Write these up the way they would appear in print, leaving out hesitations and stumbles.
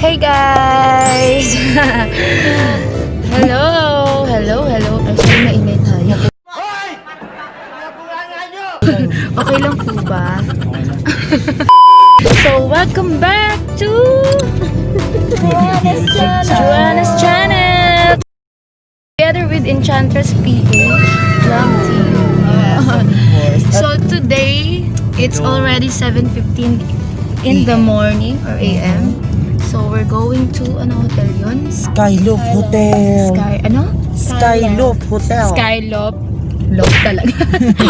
Hey guys! Hello! Hello! Ay, sorry, mainit tayo. Okay lang po ba? So, welcome back to Joana's channel! Together with Enchantress PH GLAM TEAM. So, today, it's already 7:15 in the morning or AM. So, we're going to, ano hotel yun? Skyloft Hotel. Skyloft Hotel. Skyloft. Loft talaga.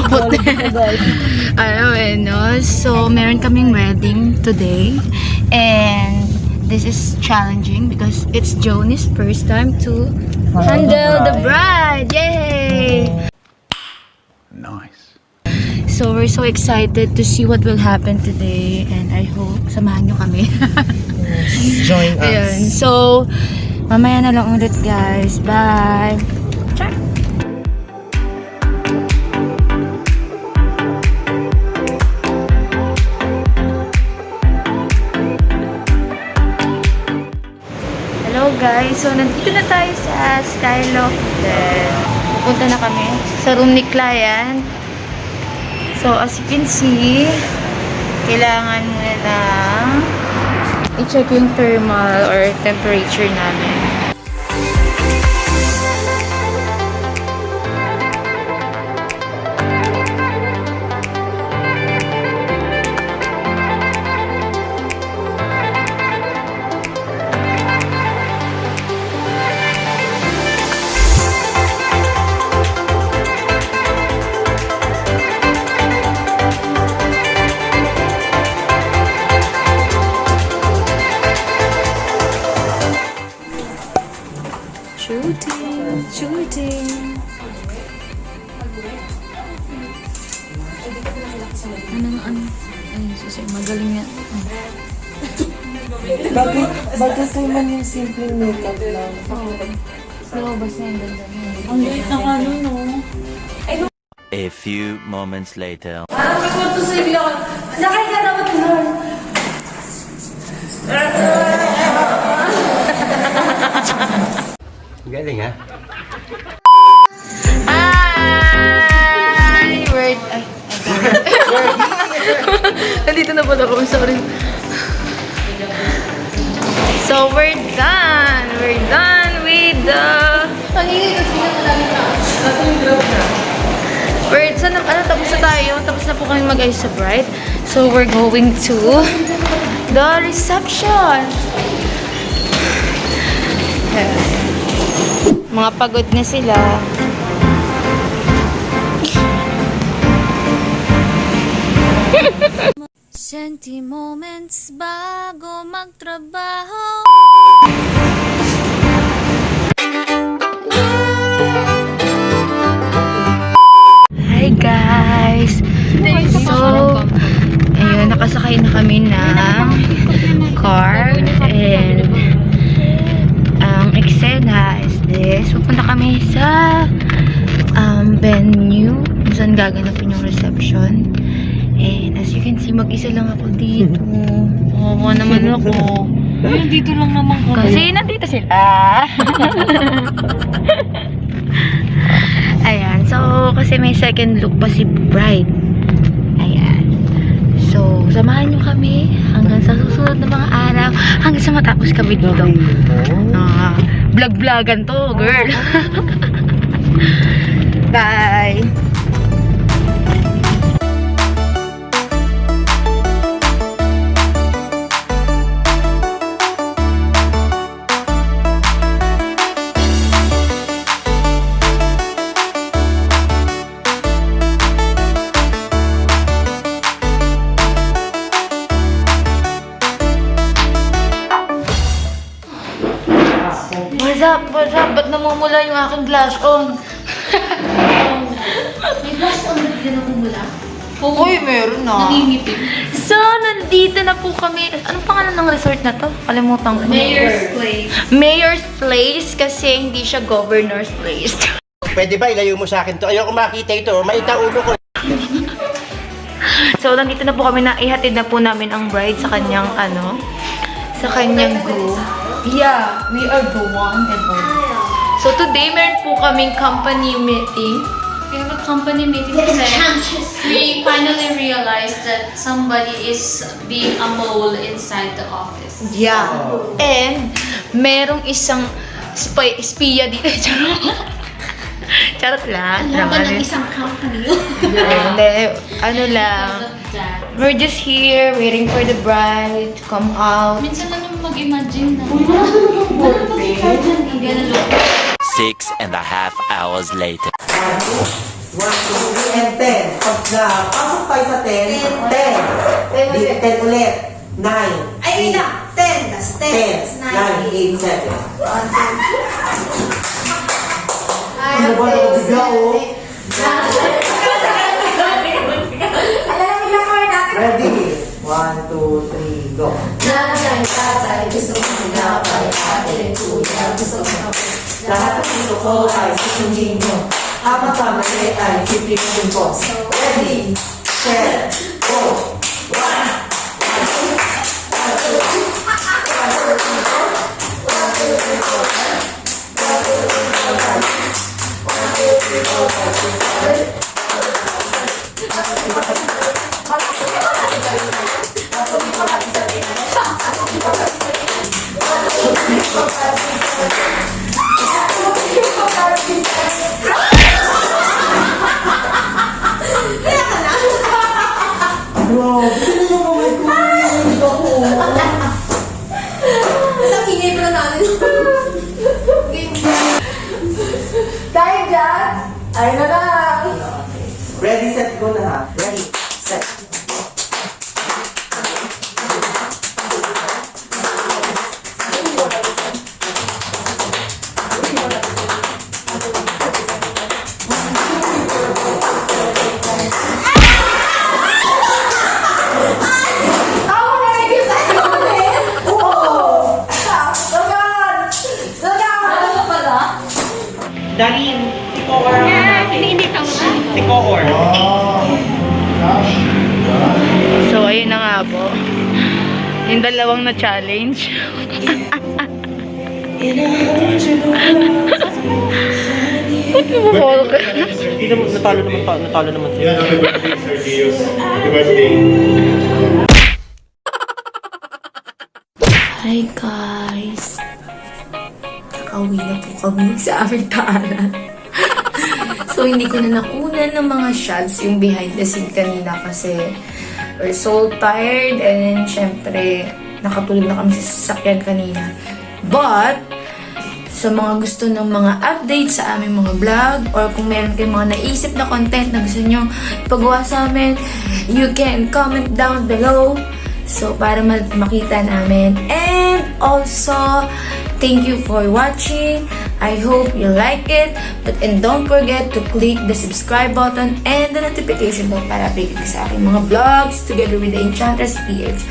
Hotel. No? So, meron kaming wedding today. And this is challenging because it's Joni's first time to handle the bride. Yay! Nice. So, we're so excited to see what will happen today. And I hope samahan nyo kami. Join us. Ayun. So, mamaya na lang ulit guys. Bye! Ciao! Hello guys! So, nandito na tayo sa Skyloft Hotel. Pupunta na kami sa room ni client. So, as you can see, kailangan muna na i-check yung thermal or temperature namin. Shooting. Ano? Ay, susay, magaling yan. Bakit naman yung simple makeup lang? Oo, basta yung ganda niya. Ang liit na ano, no? A few moments later. Nakaya dapat nun. Galing ha? Hi! Word. Ay. Nandito na pala ako. Sorry. So, we're done. We're done with the... Tapos na tayo. Tapos na po kami mag-ayos sa bride. So, we're going to the reception. Mga pagod na sila. Senti moments bago magtrabaho. Hi guys! So, ayun, nakasakay na kami ng car and ang eksena is this. Pupunta kami sa venue kung saan gaganapin yung reception. And as you can see, mag-isa lang ako dito. Oo, naman ako. Dito lang naman kami. Kasi nandito sila. Ayan. So, kasi may second look pa si bride. Ayan. So, samahan nyo kami hanggang sa susunod na mga araw. Hanggang sa matapos kami dito. Vlog-vlogan to, girl. Bye! What's up? Ba't namumula yung aking blush on? May blush on na din namumula? Uy, meron na. Nangingipin. So, nandito na po kami. Anong pangalan ng resort na to? Kalimutan ko. Mayor's Place. Mayor's Place kasi hindi siya Governor's Place. Pwede ba ilayo mo sa akin to? Ayoko makita ito. Maitaulo ko. So, nandito na po kami na ihatid na po namin ang bride sa kanyang sa kanyang group. Yeah, we are the one and only. So today, meron po kaming company meeting. We have a company meeting kasi we finally realized that somebody is being a mole inside the office. Yeah. And merong isang espiya dito. Charot lang. Alam ba ng isang company? Hindi, ano lang. We're just here waiting for the bride to come out. Minsan lang naman mag-imagine na. Ang gano'n. 6.5 hours later. 1, 2, 3, and 10. Pag pasok tayo sa 10, 10. Di 10 ulit. 9. Ay, ilang? 10. Das 10. 9, 8, 7. Ano ba na bigla, oh? Ready? 1, 2, 3, go. Nanay, tatay, gusto mo sinapay, ate, kuya, gusto mo. Lahat ng gusto ko ay susundin mo. Apat pa mali ay pipiliin ko. Ready, set, go. Sa pinay pa natin. Dahil dyan, ay na lang. Ready, set, go na ha. Ready, set. Darin, si Coor ang natin. Si Coor. So, ayun na nga po. Yung dalawang na-challenge. Ba't bumukolo ka? Hindi naman, natalo naman siya. Yeah, happy birthday, Sir Dios. Happy birthday. Hi guys! Nakauwi na po kami sa aming tahanan. So, hindi ko na nakunan ng mga shots yung behind the scene kanina kasi we're so tired and syempre nakatulog na kami sa sasakyan kanina. But, sa mga gusto ng mga updates sa aming mga vlog or kung meron kayong mga naisip na content na gusto nyo ipagawa sa amin, you can comment down below. So, para makita namin. And also, thank you for watching. I hope you like it. And don't forget to click the subscribe button and the notification bell para updated ka sa aking mga vlogs together with the Enchantress PH.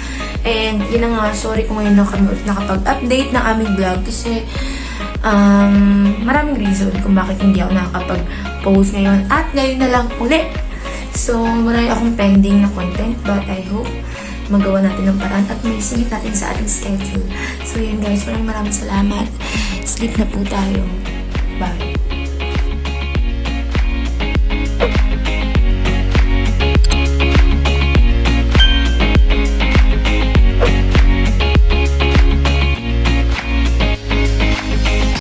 And yun na nga, sorry kung ngayon na kami nakapag-update ng aming vlog kasi maraming reason kung bakit hindi ako nakakapag-post ngayon. At ngayon na lang ulit. So, marami akong pending na content but I hope magawa natin ng paraan at may singit natin sa ating schedule. So yun guys, maraming salamat. Sleep na po tayo. Bye.